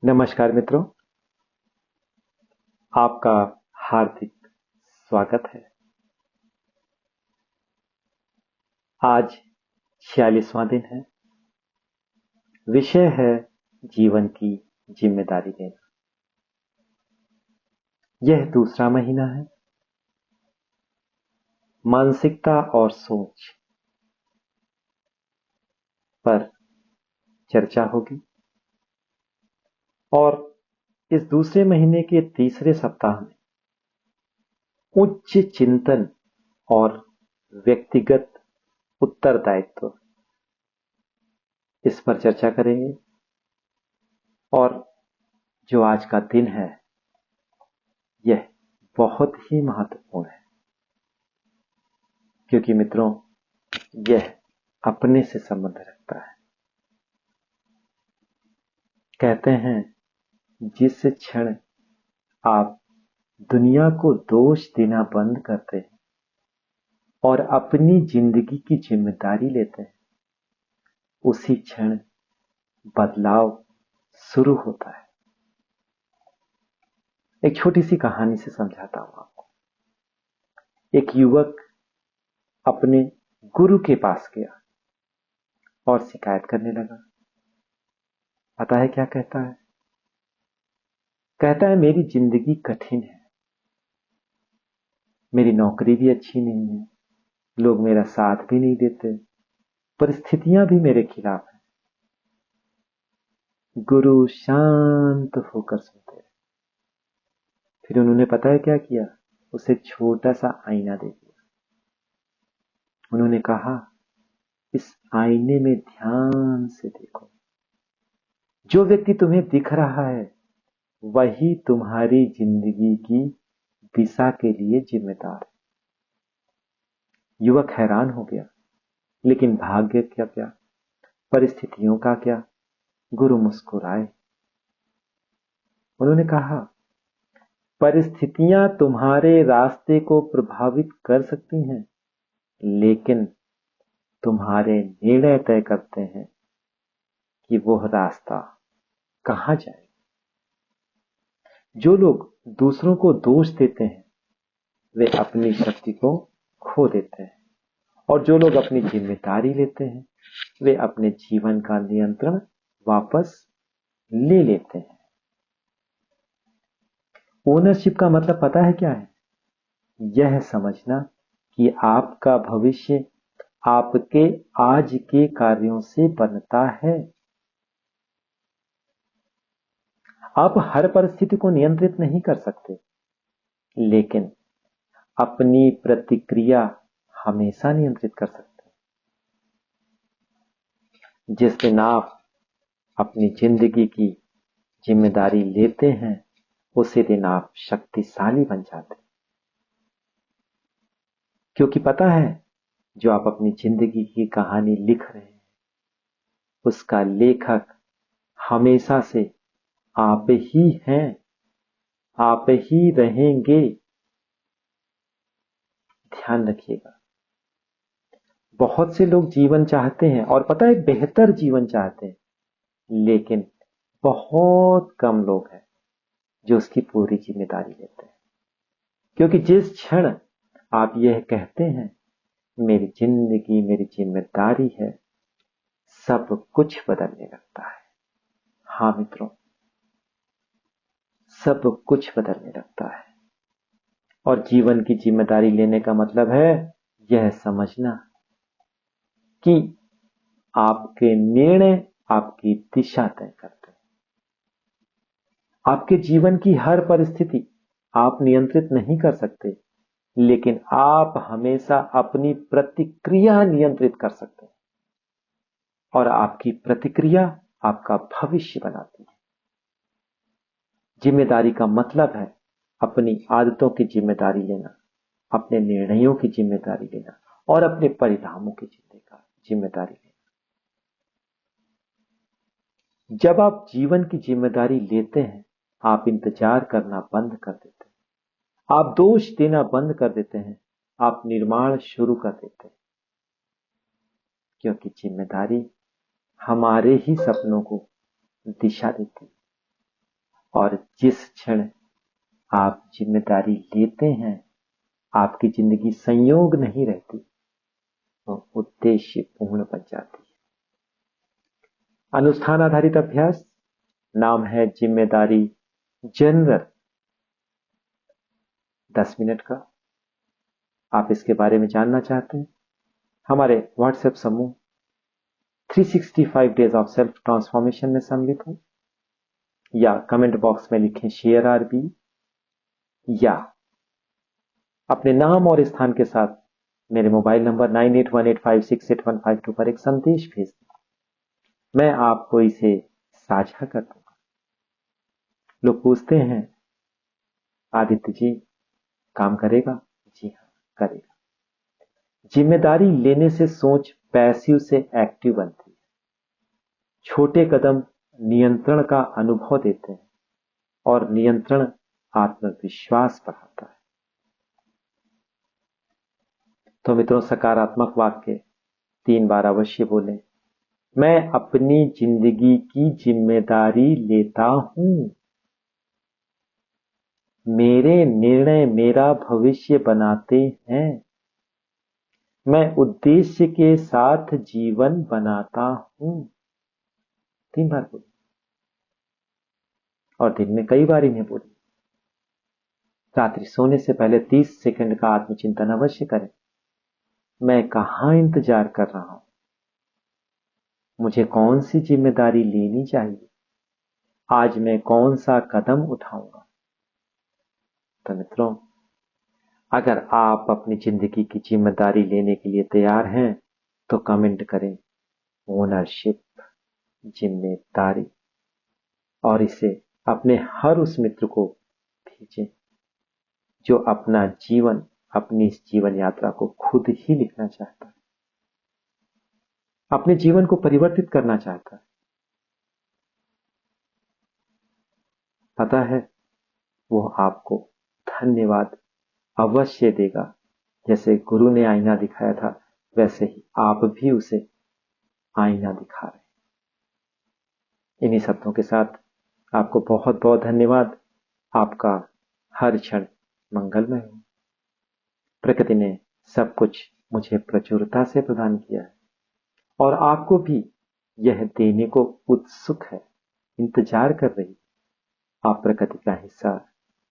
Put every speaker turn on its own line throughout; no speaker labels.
नमस्कार मित्रों, आपका हार्दिक स्वागत है। आज 46वां दिन है। विषय है जीवन की जिम्मेदारी लेना। यह दूसरा महीना है। मानसिकता और सोच पर चर्चा होगी और इस दूसरे महीने के तीसरे सप्ताह में उच्च चिंतन और व्यक्तिगत उत्तरदायित्व इस पर चर्चा करेंगे। और जो आज का दिन है यह बहुत ही महत्वपूर्ण है, क्योंकि मित्रों यह अपने से संबंध रखता है। कहते हैं जिस क्षण आप दुनिया को दोष देना बंद करते हैं और अपनी जिंदगी की जिम्मेदारी लेते हैं, उसी क्षण बदलाव शुरू होता है। एक छोटी सी कहानी से समझाता हूं आपको। एक युवक अपने गुरु के पास गया और शिकायत करने लगा। पता है क्या कहता है? कहता है मेरी जिंदगी कठिन है, मेरी नौकरी भी अच्छी नहीं है, लोग मेरा साथ भी नहीं देते, परिस्थितियां भी मेरे खिलाफ हैं। गुरु शांत होकर सुनते हैं। फिर उन्होंने पता है क्या किया? उसे एक छोटा सा आईना दे दिया। उन्होंने कहा इस आईने में ध्यान से देखो, जो व्यक्ति तुम्हें दिख रहा है वही तुम्हारी जिंदगी की दिशा के लिए जिम्मेदार है। युवक हैरान हो गया, लेकिन भाग्य क्या क्या, परिस्थितियों का क्या? गुरु मुस्कुराए। उन्होंने कहा परिस्थितियां तुम्हारे रास्ते को प्रभावित कर सकती हैं, लेकिन तुम्हारे निर्णय तय करते हैं कि वह रास्ता कहां जाए। जो लोग दूसरों को दोष देते हैं वे अपनी शक्ति को खो देते हैं, और जो लोग अपनी जिम्मेदारी लेते हैं वे अपने जीवन का नियंत्रण वापस ले लेते हैं। ओनरशिप का मतलब पता है क्या है? यह समझना कि आपका भविष्य आपके आज के कार्यों से बनता है। आप हर परिस्थिति को नियंत्रित नहीं कर सकते, लेकिन अपनी प्रतिक्रिया हमेशा नियंत्रित कर सकते हैं। जिस दिन आप अपनी जिंदगी की जिम्मेदारी लेते हैं उसी दिन आप शक्तिशाली बन जाते हैं। क्योंकि पता है जो आप अपनी जिंदगी की कहानी लिख रहे हैं उसका लेखक हमेशा से आप ही हैं, आप ही रहेंगे। ध्यान रखिएगा। बहुत से लोग जीवन चाहते हैं और पता है बेहतर जीवन चाहते हैं, लेकिन बहुत कम लोग हैं जो उसकी पूरी जिम्मेदारी लेते हैं। क्योंकि जिस क्षण आप यह कहते हैं मेरी जिंदगी मेरी जिम्मेदारी है, सब कुछ बदलने लगता है। हाँ मित्रों, सब कुछ बदलने लगता है। और जीवन की जिम्मेदारी लेने का मतलब है यह समझना कि आपके निर्णय आपकी दिशा तय करते हैं। आपके जीवन की हर परिस्थिति आप नियंत्रित नहीं कर सकते, लेकिन आप हमेशा अपनी प्रतिक्रिया नियंत्रित कर सकते हैं, और आपकी प्रतिक्रिया आपका भविष्य बनाती है। जिम्मेदारी का मतलब है अपनी आदतों की जिम्मेदारी लेना, अपने निर्णयों की जिम्मेदारी लेना और अपने परिणामों की जिम्मेदारी लेना। जब आप जीवन की जिम्मेदारी लेते हैं आप इंतजार करना बंद कर देते हैं, आप दोष देना बंद कर देते हैं, आप निर्माण शुरू कर देते हैं। क्योंकि जिम्मेदारी हमारे ही सपनों को दिशा देती है। और जिस क्षण आप जिम्मेदारी लेते हैं, आपकी जिंदगी संयोग नहीं रहती, तो उद्देश्य पूर्ण बन जाती है। अनुष्ठान आधारित अभ्यास, नाम है जिम्मेदारी जनरल, 10 मिनट का। आप इसके बारे में जानना चाहते हैं, हमारे व्हाट्सएप समूह 365 डेज ऑफ सेल्फ ट्रांसफॉर्मेशन में सम्मिलित हो, या कमेंट बॉक्स में लिखें शेयर आरबी, या अपने नाम और स्थान के साथ मेरे मोबाइल नंबर 9818568152 पर एक संदेश भेज दें। मैं आपको इसे साझा कर दूंगा। लोग पूछते हैं, आदित्य जी काम करेगा? जी हाँ, करेगा। जिम्मेदारी लेने से सोच पैसिव से एक्टिव बनती है। छोटे कदम नियंत्रण का अनुभव देते हैं और नियंत्रण आत्मविश्वास बढ़ाता है। तो मित्रों, सकारात्मक वाक्य 3 बार अवश्य बोलें। मैं अपनी जिंदगी की जिम्मेदारी लेता हूं। मेरे निर्णय मेरा भविष्य बनाते हैं। मैं उद्देश्य के साथ जीवन बनाता हूं। 3 बार बोलिए, और दिन में कई बार इन्हें बोलिए। रात्रि सोने से पहले 30 सेकंड का आत्मचिंतन अवश्य करें। मैं कहां इंतजार कर रहा हूं? मुझे कौन सी जिम्मेदारी लेनी चाहिए? आज मैं कौन सा कदम उठाऊंगा? तो मित्रों, अगर आप अपनी जिंदगी की जिम्मेदारी लेने के लिए तैयार हैं तो कमेंट करें ओनरशिप, जिम्मेदारी, और इसे अपने हर उस मित्र को भेजें जो अपना जीवन, अपनी इस जीवन यात्रा को खुद ही लिखना चाहता है, अपने जीवन को परिवर्तित करना चाहता है। पता है, वो आपको धन्यवाद अवश्य देगा। जैसे गुरु ने आईना दिखाया था, वैसे ही आप भी उसे आईना दिखा रहे हैं। इन्हीं शब्दों के साथ आपको बहुत बहुत धन्यवाद। आपका हर क्षण मंगलमय हो। प्रकृति ने सब कुछ मुझे प्रचुरता से प्रदान किया है और आपको भी यह देने को उत्सुक है, इंतजार कर रही। आप प्रकृति का हिस्सा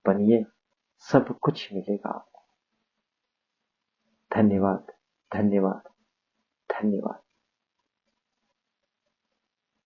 बनिए, सब कुछ मिलेगा आपको। धन्यवाद, धन्यवाद, धन्यवाद।